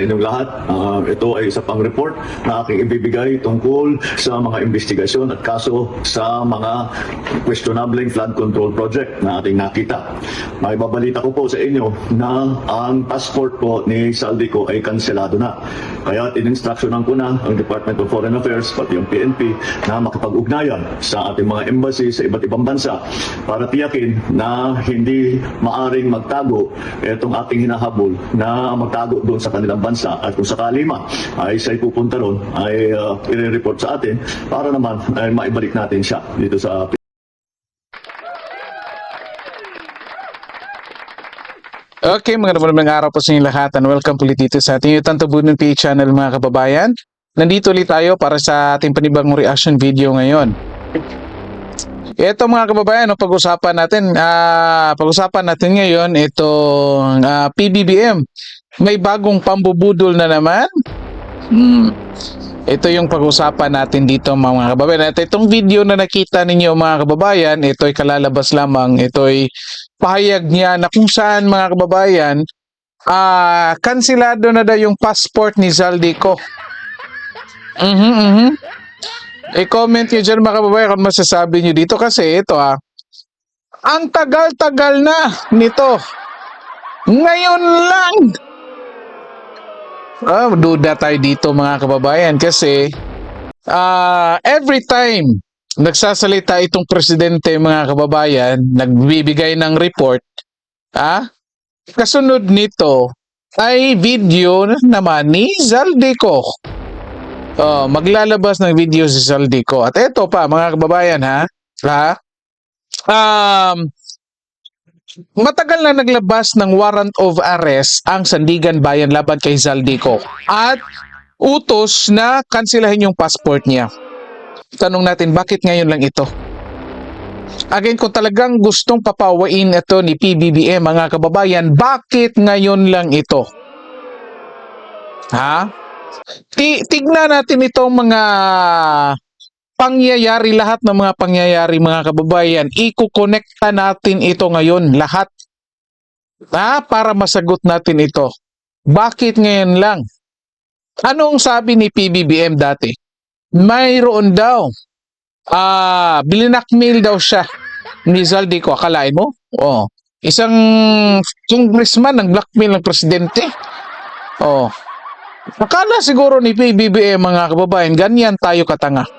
inyong lahat. Ito ay isa pang report na aking ibibigay tungkol sa mga investigasyon at kaso sa mga questionable flood control project na ating nakita. May babalita ko po sa inyo na ang passport po ni Zaldico ay kanselado na. Kaya in-instructionan ko na ang Department of Foreign Affairs pati yung PNP na makipag-ugnayan sa ating mga embassy sa iba't ibang bansa para tiyakin na hindi maaring magtago itong ating hinahabol na magtago doon sa kanilang bansa, at kung sakali man ay siya'y pupunta ron ay i-report sa atin para naman ay maibalik natin siya dito sa Okay, magandang araw po sa inyo lahat and welcome ulit dito sa ating YouTube Tabunan PH channel mga kababayan. Nandito ulit tayo para sa ating panibagong reaction video ngayon. Ito mga kababayan, pag-usapan natin ngayon itong PBBM. May bagong pambubudol na naman. Ito yung pag-usapan natin dito mga kababayan. At itong video na nakita ninyo mga kababayan, ito ay kalalabas lamang. Ito ay pahayag niya na kung saan mga kababayan, kansilado na daw yung passport ni Zaldico. I-comment nyo dyan mga kababayan kung masasabi nyo dito kasi ito ang tagal-tagal na nito. Ngayon lang. Duda tayo dito mga kababayan kasi every time nagsasalita itong presidente mga kababayan, nagbibigay ng report, kasunod nito ay video naman ni Zaldico. Maglalabas ng video si Zaldico. At ito pa mga kababayan matagal na naglabas ng warrant of arrest ang Sandigan Bayan laban kay Zaldico at utos na kansilahin yung passport niya. Tanong natin, bakit ngayon lang ito? Again, kung talagang gustong papawain ito ni PBBM mga kababayan, bakit ngayon lang ito? Tignan natin itong mga pangyayari, lahat ng mga pangyayari mga kababayan. Iko-connecta natin ito ngayon lahat para masagot natin ito. Bakit ngayon lang? Anong sabi ni PBBM dati? Mayroon daw binakmail daw siya ni Zaldico. Akalain mo? Isang congressman ng blackmail ng presidente. Akala siguro ni PBBM mga kababayan, ganyan tayo katanga.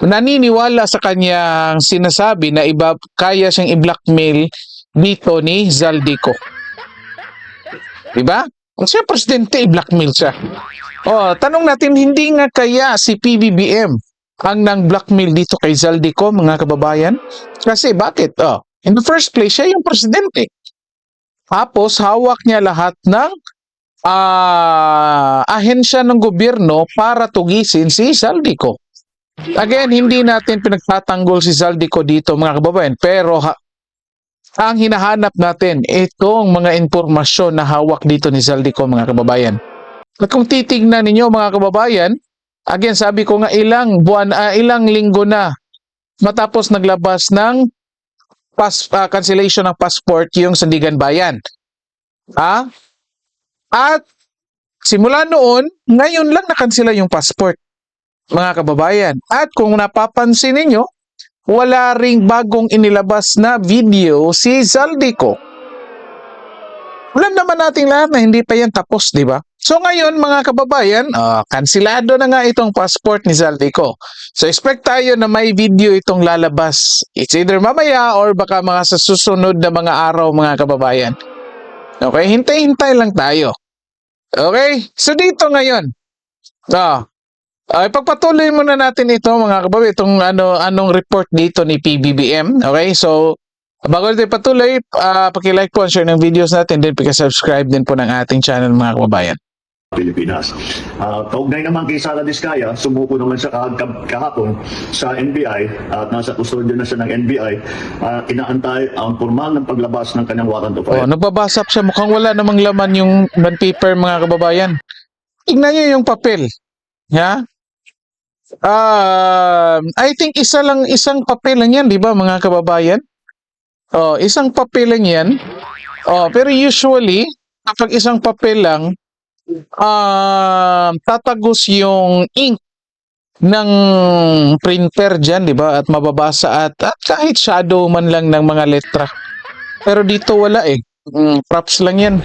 Naniniwala sa kanyang sinasabi na kaya siyang i-blackmail dito ni Zaldico. Diba? Kung siya presidente, i-blackmail siya. Tanong natin, hindi nga kaya si PBBM ang nang-blackmail dito kay Zaldico mga kababayan? Kasi bakit? In the first place, siya yung presidente. Tapos hawak niya lahat ng ahensya ng gobyerno para tugisin si Zaldico. Again, hindi natin pinagtatanggol si Zaldico dito mga kababayan, pero ang hinahanap natin itong mga impormasyon na hawak dito ni Zaldico mga kababayan. At kung titignan ninyo mga kababayan, again sabi ko nga ilang linggo na matapos naglabas ng cancellation ng passport yung Sandigan Bayan. At simula noon, ngayon lang nakansela yung passport mga kababayan. At kung napapansin ninyo, wala ring bagong inilabas na video si Zaldico. Alam naman nating lahat na hindi pa yan tapos, di ba? So ngayon mga kababayan, kansilado na nga itong passport ni Zaldico. So expect tayo na may video itong lalabas. It's either mamaya or baka mga sa susunod na mga araw mga kababayan. Okay, hintay-hintay lang tayo. Okay, so dito ngayon, ipagpatuloy muna natin ito mga kababayan, itong anong report dito ni PBBM. Okay, so bago natin patuloy, paki-like po and share ng videos natin, then paki-subscribe din po ng ating channel mga kababayan. Pilipinas. Kaugnay naman kay Sara Diskaya, sumuko naman siya kahapon sa NBI at nasa kustodyo na siya ng NBI. Inaantay ang formal ng paglabas ng kanyang warrant of arrest. Nagbabasap siya, mukhang wala namang laman yung bond paper mga kababayan. Tignan niyo yung papel. I think isang papel lang yan, di ba mga kababayan? Isang papel lang yan. Pero usually, kapag isang papel lang, tatagos yung ink ng printer dyan, di ba? At mababasa at kahit shadow man lang ng mga letra. Pero dito wala eh. Props lang yan.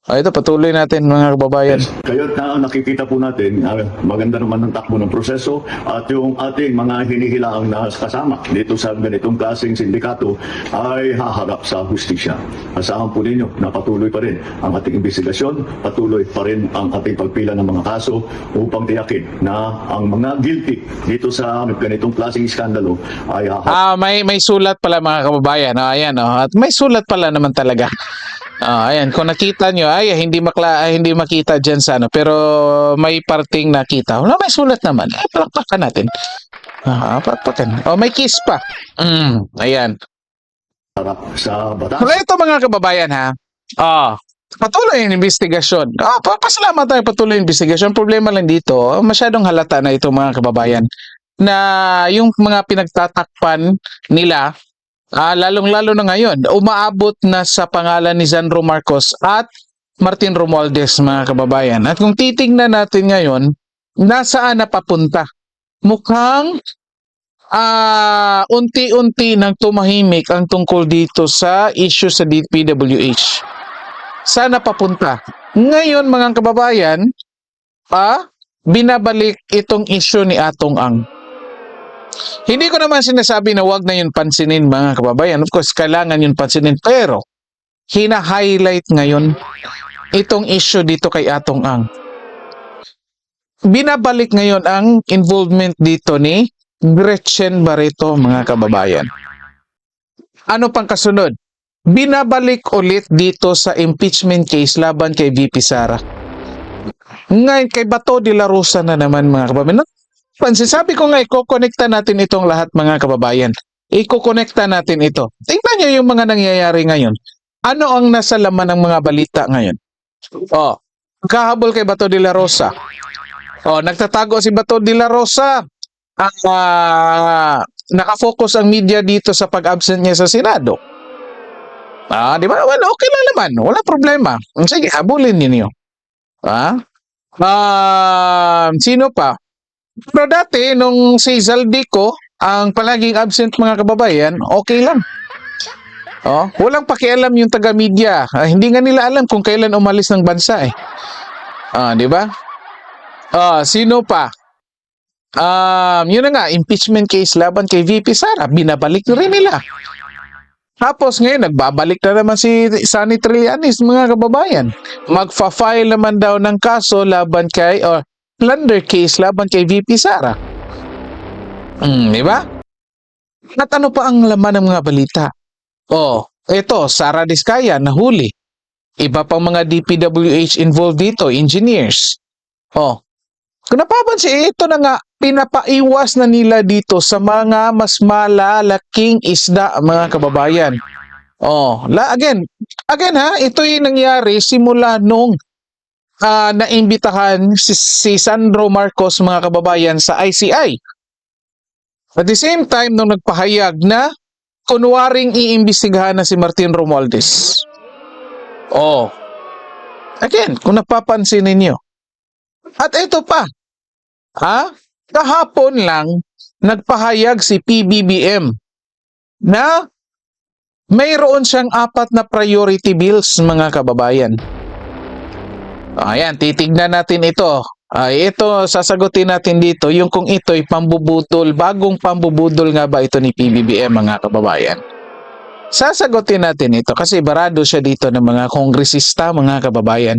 Ito, patuloy natin mga kababayan. Kaya nakikita po natin, maganda naman ang takbo ng proseso at yung ating mga hinihilaang na kasama dito sa ganitong klaseng sindikato ay haharap sa hustisya. Asahan po ninyo na patuloy pa rin ang ating investigasyon, patuloy pa rin ang ating pagpila ng mga kaso upang tiyakin na ang mga guilty dito sa ganitong klaseng iskandalo ay haharap. May sulat pala mga kababayan. Ayan, at may sulat pala naman talaga. Ayan, kung nakita nyo, hindi makita dyan sa ano, pero may parting nakita. Wala, may sulat naman. Palakpakan natin. Palakpakan. May kiss pa. Ayan. Sa batas. So, ito mga kababayan ha. Patuloy yung investigasyon. Pasalamat tayo patuloy yung investigasyon. Problema lang dito, masyadong halata na ito mga kababayan, na yung mga pinagtatakpan nila, lalong-lalo na ngayon, umaabot na sa pangalan ni Sandro Marcos at Martin Romualdez mga kababayan. At kung titingnan natin ngayon, nasaan na papunta? Mukhang unti-unti nang tumahimik ang tungkol dito sa issue sa DPWH. Sana papunta. Ngayon mga kababayan, binabalik itong issue ni Atong Ang. Hindi ko naman sinasabi na wag na yun pansinin mga kababayan. Of course, kailangan yun pansinin. Pero, hina-highlight ngayon itong issue dito kay Atong Ang. Binabalik ngayon ang involvement dito ni Gretchen Barreto mga kababayan. Ano pang kasunod? Binabalik ulit dito sa impeachment case laban kay VP Sara. Ngayon kay Bato de la Rosa na naman mga kababayan. Sabi ko nga, ikokonekta natin itong lahat mga kababayan. Ikokonekta natin ito. Tingnan nyo yung mga nangyayari ngayon. Ano ang nasa laman ng mga balita ngayon? Kahabol kay Bato de la Rosa. Nagtatago si Bato de la Rosa. Nakafocus ang media dito sa pag-absent niya sa Senado. Di ba? Well, okay lang naman. Wala problema. Sige, habulin ninyo. Sino pa? Pero dati, nung si Zaldico, ang palaging absent mga kababayan, okay lang. Walang pakialam yung taga-media. Hindi nga nila alam kung kailan umalis ng bansa eh. Di ba? Sino pa? Yun na nga, impeachment case laban kay VP Sara, binabalik na rin nila. Tapos ngayon, nagbabalik na naman si Sunny Trillanes, mga kababayan. Magfa-file naman daw ng kaso laban kay, plunder case laban kay VP Sara. Di ba? At ano pa ang laman ng mga balita? Ito, Sara Diskaya, nahuli. Iba pang mga DPWH involved dito, engineers. Kung napapansin, ito na nga, pinapaiwas na nila dito sa mga mas malalaking isda, mga kababayan. Again ha, ito yung nangyari simula nung naimbitahan si Sandro Marcos mga kababayan sa ICI. At the same time, nung nagpahayag na kunwaring iimbestigahan na si Martin Romualdez. Again, kung napapansin ninyo. At ito pa, kahapon lang nagpahayag si PBBM na mayroon siyang 4 na priority bills mga kababayan. Ayan, titignan natin ito. Ito, sasagutin natin dito yung kung ito'y pambubudol, bagong pambubudol nga ba ito ni PBBM mga kababayan. Sasagutin natin ito kasi barado siya dito ng mga kongresista mga kababayan.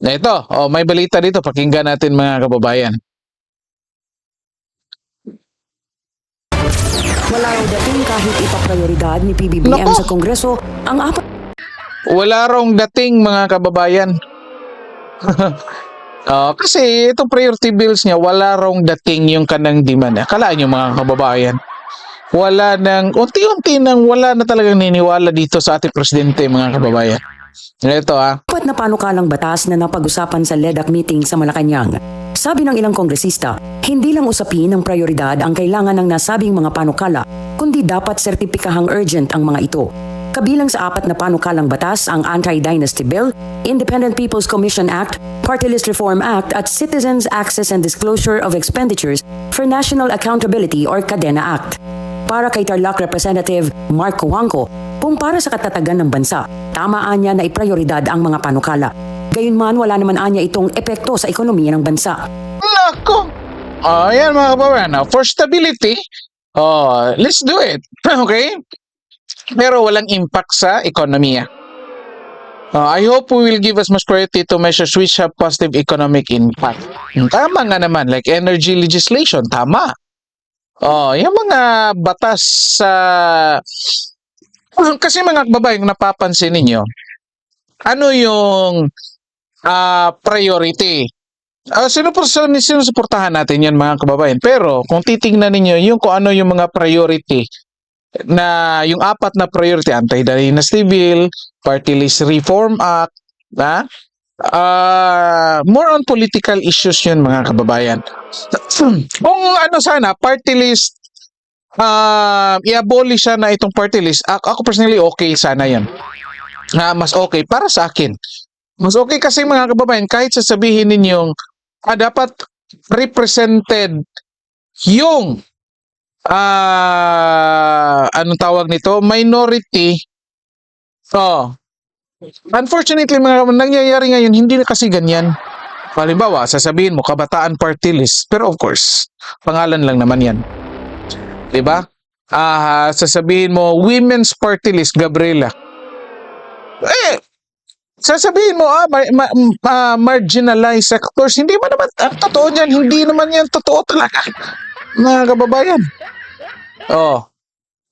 Na ito, may balita dito, pakinggan natin mga kababayan. Wala raw dating kahit ipaprioridad ni PBBM sa Kongreso ang 4. Wala raw dating mga kababayan. Kasi itong priority bills niya, wala raw dating yung kanang demand. Akalaan nyo mga kababayan. Wala nang, unti-unti nang wala na talagang niniwala dito sa ating presidente mga kababayan. Ito 4 na panukalang batas na napag-usapan sa LEDAC meeting sa Malacanang. Sabi ng ilang kongresista, hindi lang usapin ng prioridad ang kailangan ng nasabing mga panukala, kundi dapat sertipikahang urgent ang mga ito. Kabilang sa 4 na panukalang batas ang Anti-Dynasty Bill, Independent People's Commission Act, Party List Reform Act at Citizens Access and Disclosure of Expenditures for National Accountability or CADENA Act. Para kay Tarlac Representative Mark Cojuangco, kung para sa katatagan ng bansa, tamaan niya na iprioridad ang mga panukala. Gayunman, wala naman anya itong epekto sa ekonomiya ng bansa. Nako! Ayan mga kababayan. Now, for stability, let's do it. Okay? Pero walang impact sa ekonomiya. I hope we will give as much priority to measures which have positive economic impact. Tama nga naman, like energy legislation, tama. Yung mga batas sa... kasi mga kababayan, kung napapansin ninyo, ano yung priority? Sinusuportahan natin yan mga kababayan. Pero kung titingnan ninyo yung kung ano yung mga priority na yung 4 na priority, Anti-Dynasty Bill, Party List Reform Act, more on political issues yun mga kababayan. Kung ano sana, party list, i-abolish siya na itong party list, ako personally okay sana yan. Mas okay para sa akin. Mas okay kasi mga kababayan, kahit sasabihin ninyong dapat represented yung anong tawag nito, minority. Unfortunately, mga nangyayari ngayon, hindi na kasi ganyan. Halimbawa, sasabihin mo, kabataan party list. Pero of course, pangalan lang naman yan. Diba? Sasabihin mo, women's party list, Gabriela. Sasabihin mo, marginalized sectors. Hindi man naman, totoo yan. Hindi naman yan totoo talaga. Mga kababayan.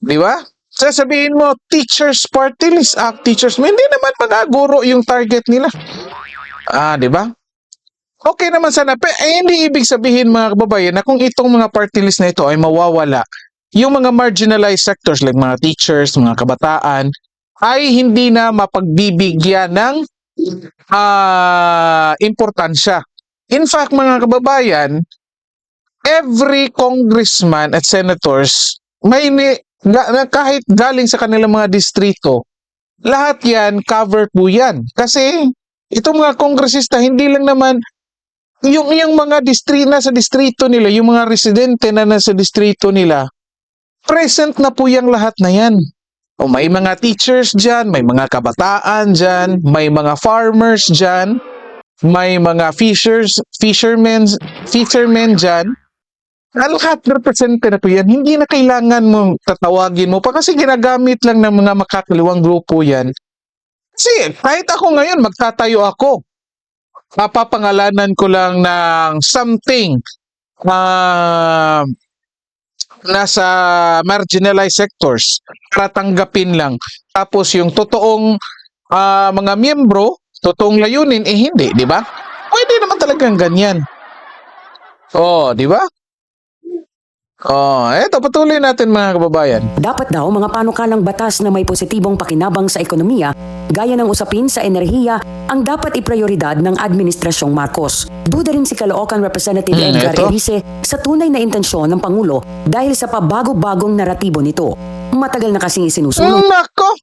Diba? Sasabihin mo, teachers party list, teachers, hindi naman mga guro yung target nila. Di ba? Okay naman sana, pero hindi ibig sabihin mga kababayan na kung itong mga party list na ito ay mawawala, yung mga marginalized sectors like mga teachers, mga kabataan, ay hindi na mapagbibigyan ng importansya. In fact, mga kababayan, every congressman at senators, kahit galing sa kanilang mga distrito, lahat yan, cover po yan. Kasi, itong mga kongresista, hindi lang naman, yung mga nasa distrito nila, yung mga residente na nasa distrito nila, present na po yung lahat na yan. May mga teachers dyan, may mga kabataan dyan, may mga farmers dyan, may mga fishermen dyan. Lahat represente na po yan. Hindi na kailangan mong tatawagin mo pa kasi ginagamit lang ng mga makakaliwang grupo yan. Kasi kahit ako ngayon, magtatayo ako. Papapangalanan ko lang ng something nasa marginalized sectors para tanggapin lang. Tapos yung totoong mga miyembro, totoong layunin, hindi, di ba? Pwede naman talagang ganyan. Di ba? Eto, patuloy natin mga kababayan. Dapat daw mga panukalang batas na may positibong pakinabang sa ekonomiya, gaya ng usapin sa enerhiya, ang dapat iprioridad ng Administrasyong Marcos. Duda rin si Caloocan Representative Edgar eto. Erice sa tunay na intensyon ng Pangulo dahil sa pabago-bagong naratibo nito. Matagal na kasing isinusulong Nako!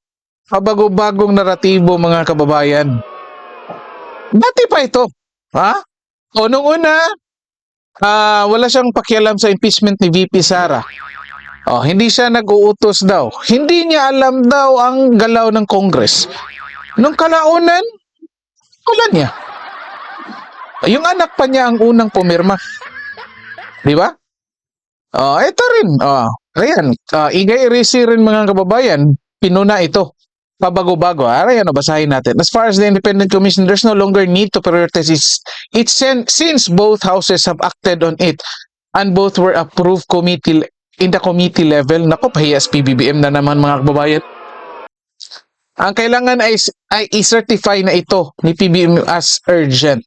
Kabago-bagong naratibo mga kababayan. Dati pa ito. Nung una, wala siyang pakialam sa impeachment ni VP Sara. Hindi siya nag-uutos daw. Hindi niya alam daw ang galaw ng Congress. Nung kalaunan, wala niya. Yung anak pa niya ang unang pumirma. Di ba? Ito rin. Ayan. Igay Erice rin mga kababayan. Pinuna ito. Pabago-bago. Ayan, basahin natin. As far as the Independent Commission, there's no longer need to prioritize it since both houses have acted on it and both were approved in the committee level. Nako, pahiyas PBBM na naman mga kababayan. Ang kailangan ay i-certify na ito ni PBBM as urgent.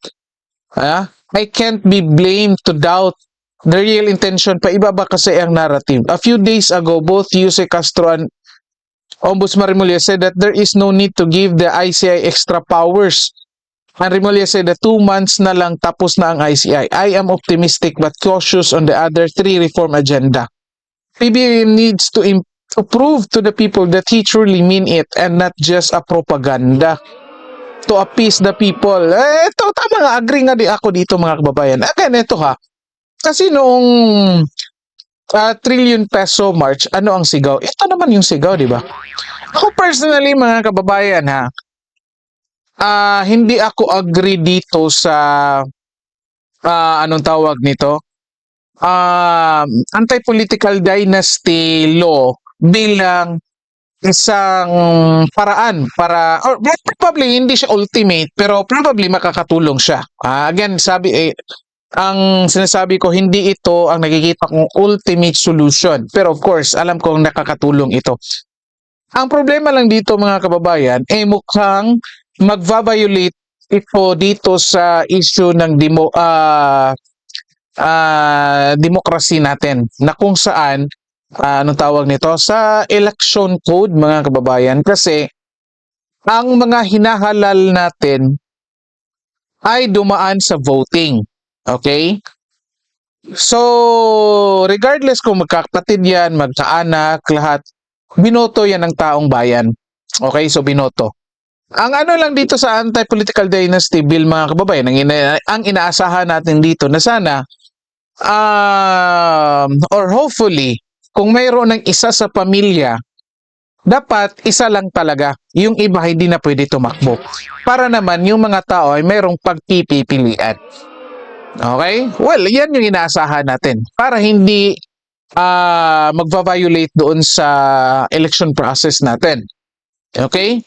I can't be blamed to doubt the real intention. Paiba ba kasi ang narrative? A few days ago, both Yuse Castro and Ombudsman Remulla said that there is no need to give the ICI extra powers. And Remulla said that 2 months na lang tapos na ang ICI. I am optimistic but cautious on the other 3 reform agenda. PBBM needs to to prove to the people that he truly mean it and not just a propaganda to appease the people. Ito, tama nga, agree nga di ako dito mga kababayan. Again, ito ha, kasi noong trillion peso march, ano ang sigaw? Ito naman yung sigaw, di ba? Ako personally mga kababayan ha, hindi ako agree dito sa anong tawag nito? Anti-political dynasty law bilang isang paraan para, or probably hindi siya ultimate, pero probably makakatulong siya. Again, ang sinasabi ko, hindi ito ang nakikita kong ultimate solution. Pero of course, alam kong nakakatulong ito. Ang problema lang dito mga kababayan, mukhang magva-violate ito dito sa issue ng democracy natin, na kung saan anong tawag nito, sa election code mga kababayan, kasi ang mga hinahalal natin ay dumaan sa voting. Okay? So, regardless kung magkakapatid yan, magkaanak, lahat, binoto yan ng taong bayan. Okay? So, binoto. Ang ano lang dito sa anti-political dynasty bill mga kababayan, ang inaasahan natin dito na sana, or hopefully, kung mayroon ng isa sa pamilya, dapat isa lang talaga. Yung iba hindi na pwede tumakbo. Para naman yung mga tao ay mayroong pagpipilian. Okay? Well, yan yung inaasahan natin. Para hindi magva-violate doon sa election process natin. Okay?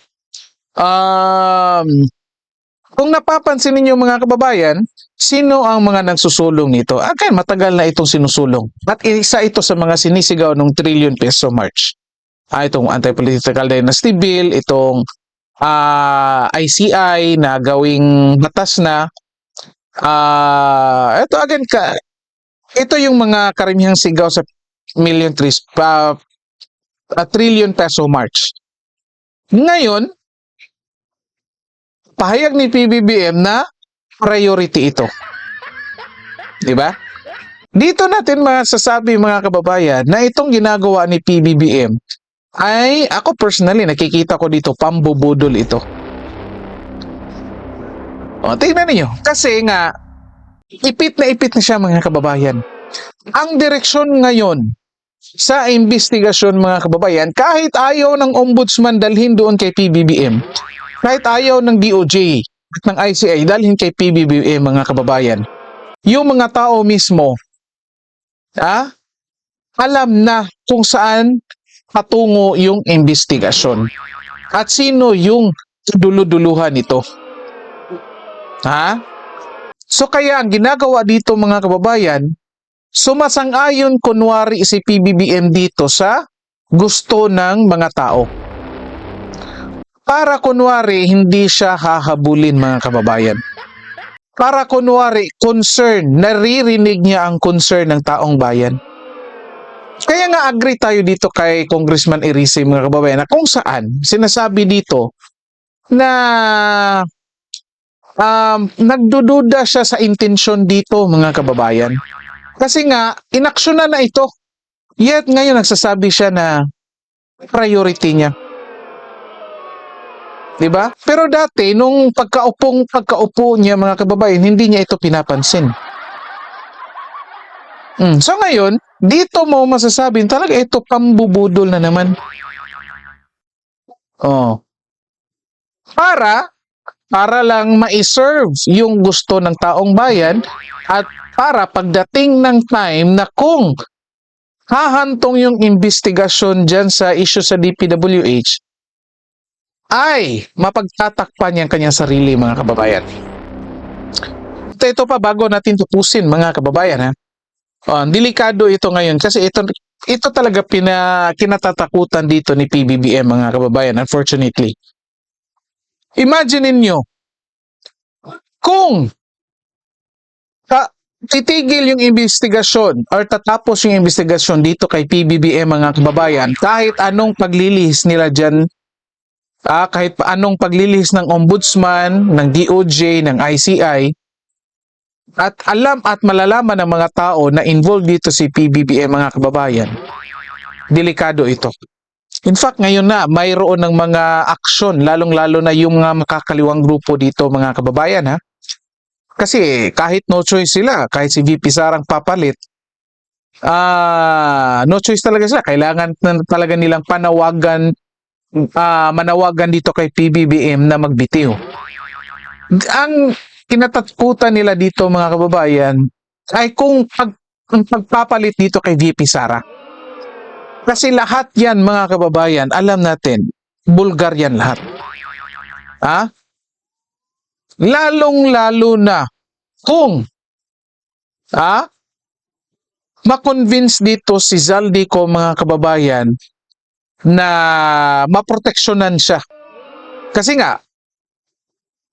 Kung napapansin ninyo mga kababayan, sino ang mga nagsusulong nito? Again, matagal na itong sinusulong. At isa ito sa mga sinisigaw ng trillion peso march. Itong anti-political dynasty bill, itong ICI na gawing batas na. Ito again, ito yung mga karimihang sigaw sa trillion peso march. Ngayon, pahayag ni PBBM na priority ito. Diba? Dito natin masasabi mga kababayan na itong ginagawa ni PBBM ay ako personally nakikita ko dito pambubudol ito. O, tingnan niyo. Kasi nga, ipit na siya mga kababayan. Ang direksyon ngayon sa investigasyon mga kababayan, kahit ayaw ng ombudsman dalhin doon kay PBBM, kahit ayaw ng DOJ at ng ICI dalhin kay PBBM mga kababayan, yung mga tao mismo, alam na kung saan patungo yung investigasyon at sino yung duluduluhan nito. So kaya ang ginagawa dito mga kababayan, sumasang-ayon kunwari si PBBM dito sa gusto ng mga tao. Para kunwari hindi siya hahabulin mga kababayan. Para kunwari concern, naririnig niya ang concern ng taong bayan. Kaya nga agree tayo dito kay Congressman Erice mga kababayan na kung saan sinasabi dito na nagdududa siya sa intensyon dito mga kababayan. Kasi nga inaksyonan na ito. Yet ngayon nagsasabi siya na priority niya. Diba? Pero dati, nung pagkaupo niya mga kababayan, hindi niya ito pinapansin. So ngayon, dito mo masasabing talaga ito pambubudol na naman. Para lang ma-serve yung gusto ng taong bayan at para pagdating ng time na kung hahantong yung investigasyon dyan sa issue sa DPWH, ay mapagtatakpan niyang kanyang sarili mga kababayan. Ito pa bago natin tupusin mga kababayan delikado ito ngayon kasi ito talaga kinatatakutan dito ni PBBM mga kababayan, unfortunately. Imagine niyo kung titigil yung investigasyon or tatapos yung investigasyon dito kay PBBM mga kababayan, kahit anong paglilihis nila dyan, kahit anong paglilihis ng ombudsman, ng DOJ, ng ICI, at alam at malalaman ng mga tao na involved dito si PBBM mga kababayan, delikado ito. In fact, ngayon na mayroon ng mga aksyon, lalong-lalo na yung mga makakaliwang grupo dito mga kababayan ha. Kasi kahit no choice sila, kahit si VP Sarang papalit, no choice talaga sila. Kailangan talaga nilang manawagan dito kay PBBM na magbitiw. Ang kinatakutan nila dito mga kababayan ay kung ang pagpapalit dito kay VP Sara. Kasi lahat yan mga kababayan, alam natin, bulgar yan lahat. Ha? Lalong-lalo na kung ma-convince dito si Zaldico mga kababayan na maproteksyonan siya. Kasi nga,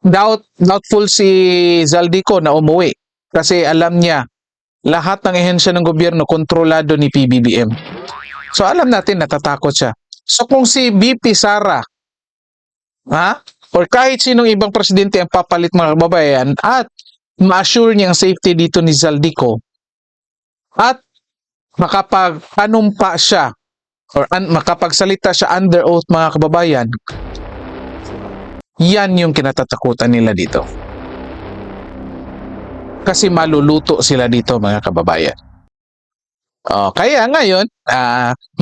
doubtful si Zaldico na umuwi. Kasi alam niya, lahat ng ehensya ng gobyerno kontrolado ni PBBM. So alam natin natatakot siya. So kung si VP Sara, or kahit sinong ibang presidente ang papalit mga kababayan at ma-assure niya ang safety dito ni Zaldico at makapagpanumpa siya or makapagsalita siya under oath mga kababayan, yan yung kinatatakutan nila dito. Kasi maluluto sila dito mga kababayan. Kaya ngayon,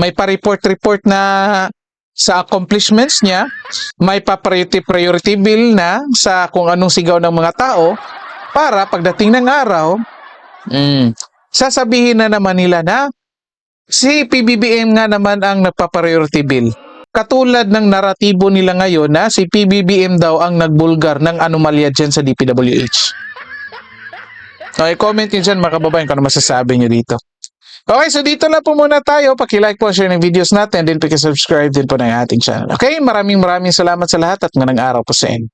may pa-report na sa accomplishments niya, may pa-priority bill na sa kung anong sigaw ng mga tao para pagdating ng araw, sasabihin na naman nila na si PBBM nga naman ang nagpa-priority bill. Katulad ng naratibo nila ngayon na si PBBM daw ang nagbulgar ng anomalya dyan sa DPWH. Okay, comment nyo dyan mga kababayan kung ano masasabi nyo dito. Okay, so dito na po muna tayo. Paki-like po, share ng videos natin, then paki-subscribe din po ng ating channel. Okay, maraming salamat sa lahat at magandang araw po sa inyo.